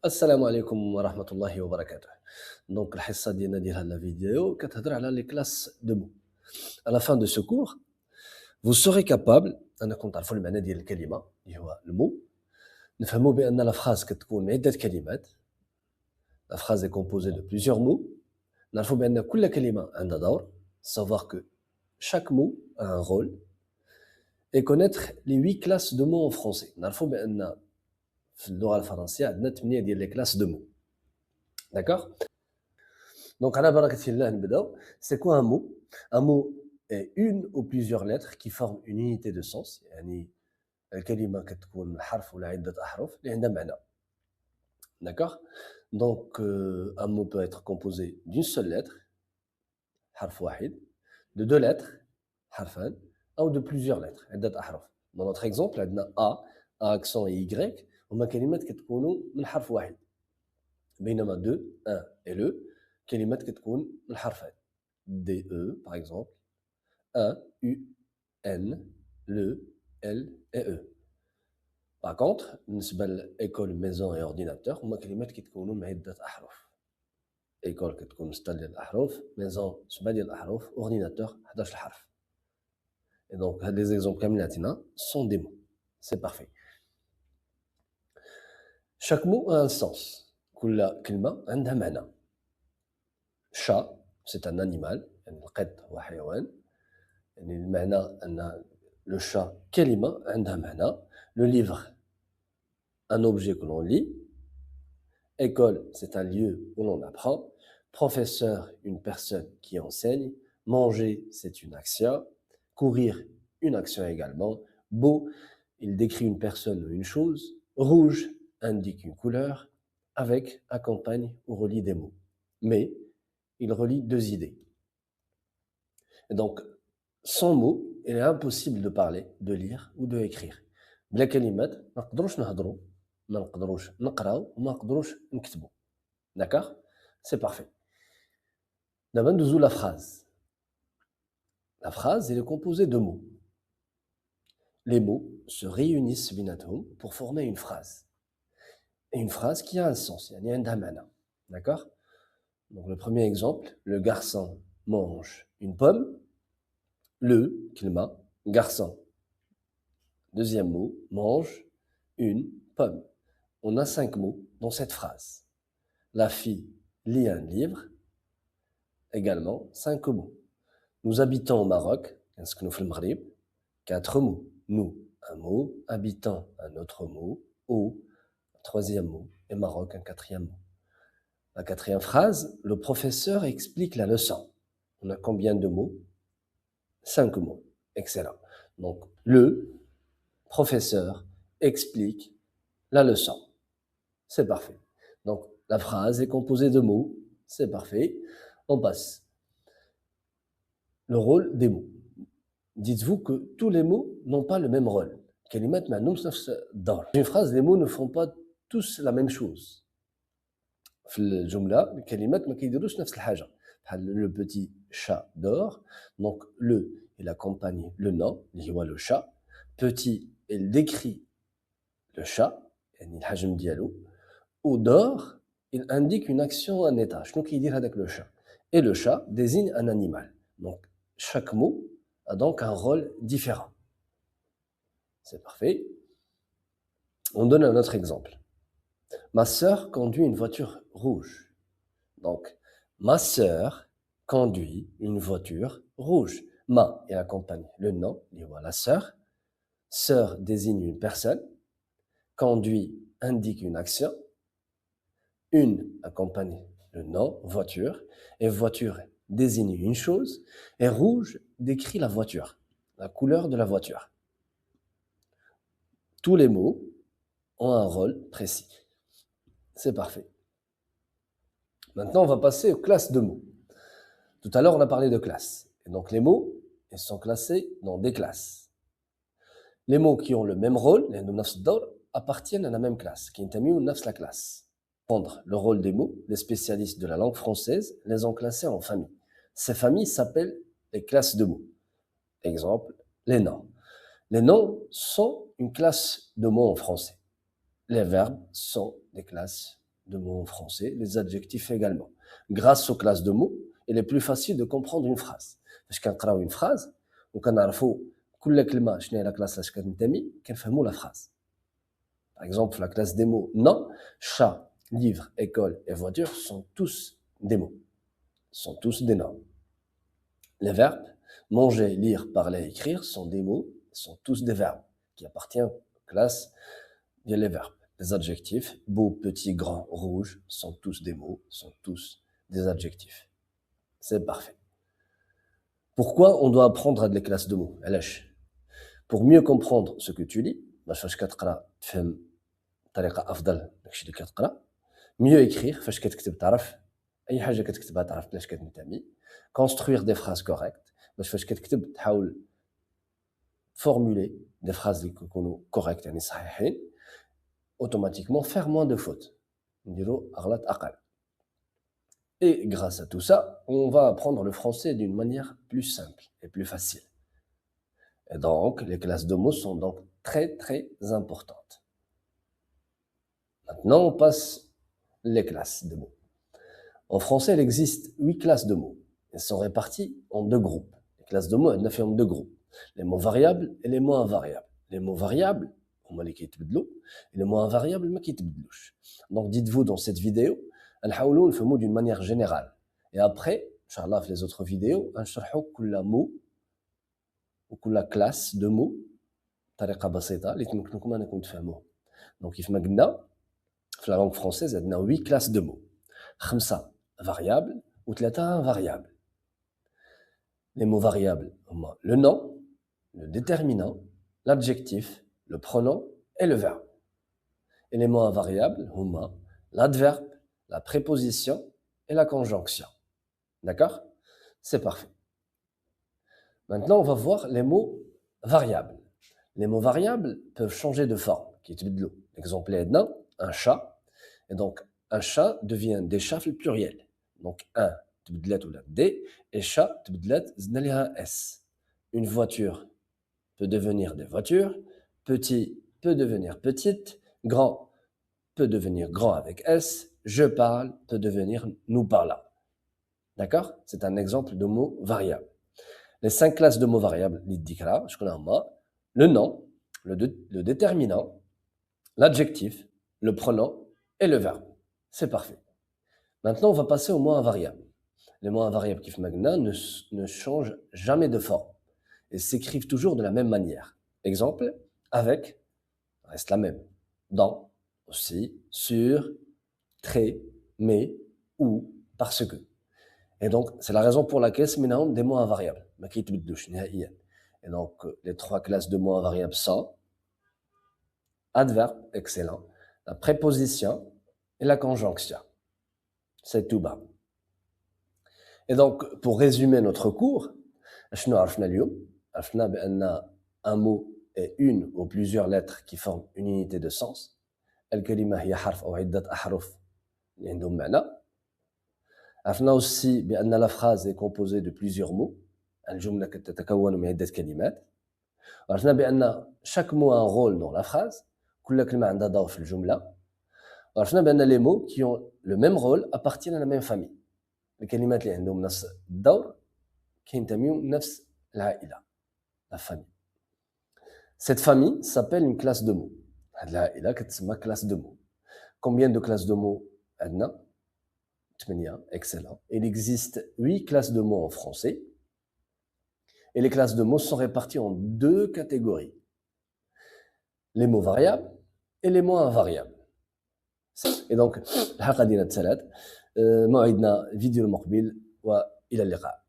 السلام عليكم ورحمة الله وبركاته. Donc الحصة ديال la vidéo كتهضر على les classes de mots. À la fin de ce cours, vous serez capable أنكم تعرفوا المعنى ديال الكلمة اللي هو المو، نفهموا بأن la phrase كتكون من عدة كلمات. La phrase est composée de plusieurs mots. نعرفوا بأن كل كلمة عندها دور. Savoir que chaque mot a un rôle. Et connaître les 8 classes de mots en français. نعرفوا بأن في اللغة الفرنسية عندنا 8 ديال les classes de mots. D'accord? Donc, على بركة الله نبداو. C'est quoi un mot? Un mot est une ou plusieurs lettres qui forment une unité de sens. يعني الكلمة كتكون حرف ولا عدة أحرف اللي عندها معنى. D'accord? Donc, un mot peut être composé d'une seule lettre, حرف واحد, de deux lettres, حرفان, أو de plusieurs lettres, عدة أحرف. Dans notre exemple, عندنا A accent et Y, هما كلمات كتكونوا من حرف واحد. بينما 2, 1 et le كلمات كتكون من حرفين. DE par exemple, un, U, N, le, L et E. Par contre, بالنسبة لإيكول ميزون et ordinateur هما كلمات كيتكونوا من عدة أحرف. إيكول كتكون 6 ديال الأحرف، ميزون 7 ديال الأحرف، ordinateur 11 حرف. Et donc هاد les exemples كاملين عطينا sont des mots. C'est parfait. Chaque mot a un sens. كل كلمة عندها معنى. Chat, c'est un animal, يعني القط هو حيوان. يعني المعنى أن le chat كلمة عندها معنى. Le livre, un objet que l'on lit. École, c'est un lieu où l'on apprend. Professeur, une personne qui enseigne. Manger, c'est une action. Courir, une action également. Beau, il décrit une personne ou une chose. Rouge indique une couleur. Avec accompagne ou relie des mots. Mais il relie deux idées. Et donc, sans mots, il est impossible de parler, de lire ou de écrire. بلا كلمات ما نقدروش نهضروا، ما نقدروش نقراو وما نقدروش نكتبوا. D'accord? C'est parfait. دابا ندوزو la phrase. La phrase elle est composée de mots. Les mots se réunissent بيناتهم pour former une phrase. Et une phrase qui a un sens, يعني عندها معنى. D'accord? Donc le premier exemple, le garçon mange une pomme. Le, كلمة, garçon. Deuxième mot, mange une pomme. On a 5 mots dans cette phrase. La fille lit un livre. Également 5 mots. Nous habitons au Maroc. Est-ce que nous faisons le Maghreb? 4 mots. Nous, un mot. Habitant, un autre mot. Au, un troisième mot. Et Maroc, un quatrième mot. La quatrième phrase, le professeur explique la leçon. On a combien de mots? 5 mots. Excellent. Donc, le professeur explique la leçon. C'est parfait. Donc, la phrase est composée de mots. C'est parfait. On passe. Le rôle des mots. Dites-vous que tous les mots n'ont pas le même rôle. Dans une phrase, les mots ne font pas tous la même chose. في الجملة الكلمات ما كيديروش نفس الحاجة. بحال le petit chat dort. Donc, le, il accompagne le nom, اللي هو le chat. Petit, il décrit le chat, يعني الحجم ديالو. Ou dort, il indique une action, un état. شنو كيدير هذاك le chat. Et le chat désigne un animal. Donc, chaque mot a donc un rôle différent. C'est parfait. On donne un autre exemple. Ma sœur conduit une voiture rouge. Donc, ma sœur conduit une voiture rouge. Ma, il accompagne le nom, il voit la sœur. Sœur désigne une personne. Conduit indique une action. Une accompagne le nom, voiture. Et voiture désigne une chose. Et rouge décrit la voiture, la couleur de la voiture. Tous les mots ont un rôle précis. C'est parfait. Maintenant, on va passer aux classes de mots. Tout à l'heure, on a parlé de classes. Et donc, les mots, ils sont classés dans des classes. Les mots qui ont le même rôle, les نفس الدور, appartiennent à la même classe, qui ينتميوا لنفس la classe. Prendre le rôle des mots, les spécialistes de la langue française les ont classés en familles. Ces familles s'appellent les classes de mots. Exemple, les noms. Les noms sont une classe de mots en français. Les verbes sont des classes de mots en français, les adjectifs également. Grâce aux classes de mots, il est plus facile de comprendre une phrase. Parce qu'on une phrase, on connaît كل كلمة شنو هي la classe لاش كتنتمي كنفهموا la phrase. Par exemple, la classe des mots non, chat, livre, école et voiture sont tous des mots, sont tous des noms. Les verbes manger, lire, parler, écrire sont des mots, sont tous des verbes qui appartiennent aux classes via les verbes. Les adjectifs, beau, petit, grand, rouge, sont tous des mots, sont tous des adjectifs. C'est parfait. Pourquoi on doit apprendre les classes de mots? Pour mieux comprendre ce que tu lis, فاش كتقرا تفهم بطريقه افضل داكشي اللي كتقرا. mieux écrire فاش كتكتب تعرف اي حاجه كتكتبها تعرف بلاش كتنتمي. construire des phrases correctes باش فاش كتكتب تحاول formuler des phrases اللي يكونوا correctes يعني صحيحين. automatiquement faire moins de fautes, نديرو اغلاط اقل. Et grâce à tout ça, on va apprendre le français d'une manière plus simple et plus facile. Et donc, les classes de mots sont donc très, très importantes. Maintenant, on passe les classes de mots. En français, il existe 8 classes de mots. Elles sont réparties en 2 groupes. Les classes de mots, elles sont en 2 groupes. Les mots variables et les mots invariables. Les mots variables, et les mots invariables, donc dites-vous dans cette vidéo, نحاولوا نفهموا d'une manière générale. Et après, Inch'Allah, في les autres vidéos, نشرحوا كل mot وكل classe de mots بطريقة بسيطة اللي تمكنكم أنكم تفهموه. Donc كيف ما قلنا في la langue française عندنا 8 classes de mots. 5 variables و3 invariables. Les mots variables هما le nom, le déterminant, l'adjectif, le pronom et le verbe. Et les mots invariables هما l'adverbe, la préposition et la conjonction. D'accord? C'est parfait. Maintenant, on va voir les mots variables. Les mots variables peuvent changer de forme. L'exemple est un chat. Et donc, un chat devient des chats le pluriel. Donc, un, تبدلات ولا D, et chat, تبدلات زدنا ليها S. Une voiture peut devenir des voitures. Petit peut devenir petite. Grand peut devenir grand avec S. Je parle peut devenir nous parlons. D'accord? C'est un exemple de mot variable. Les 5 classes de mots variables, le nom, le déterminant, l'adjectif, le pronom et le verbe. C'est parfait. Maintenant, on va passer aux mots invariables. Les mots invariables qui ne changent jamais de forme et s'écrivent toujours de la même manière. Exemple, avec, reste la même. Dans, aussi, sur, très, mais, ou, parce que. Et donc, c'est la raison pour laquelle c'est des mots invariables. Et donc, les 3 classes de mots invariables sont adverbe, excellent, la préposition et la conjonction. C'est tout bas. Et donc, pour résumer notre cours, un mot est une ou plusieurs lettres qui forment une unité de sens. الكلمة هي حرف أو عدة أحرف اللي عندهم معنى. عرفنا aussi بأن la phrase est composée de plusieurs mots. الجملة تتكون من عدة كلمات. عرفنا بأن chaque mot a un rôle dans la phrase. كل كلمة عندها دور في الجملة. عرفنا بأن les mots qui ont le même rôle appartiennent à la même famille. الكلمات اللي عندهم نفس الدور كينتميو لنفس العائلة, la famille. Cette famille s'appelle une classe de mots. هاد العائلة كتسمى classe de mots. Combien de classes de mots عندنا؟ 8, excellent. Il existe 8 classes de mots en français. Et les classes de mots sont réparties en 2 catégories. Les mots variables et les mots invariables. Et donc, الحلقة ديالنا تسالات. موعدنا فيديو المقبل وإلى اللقاء.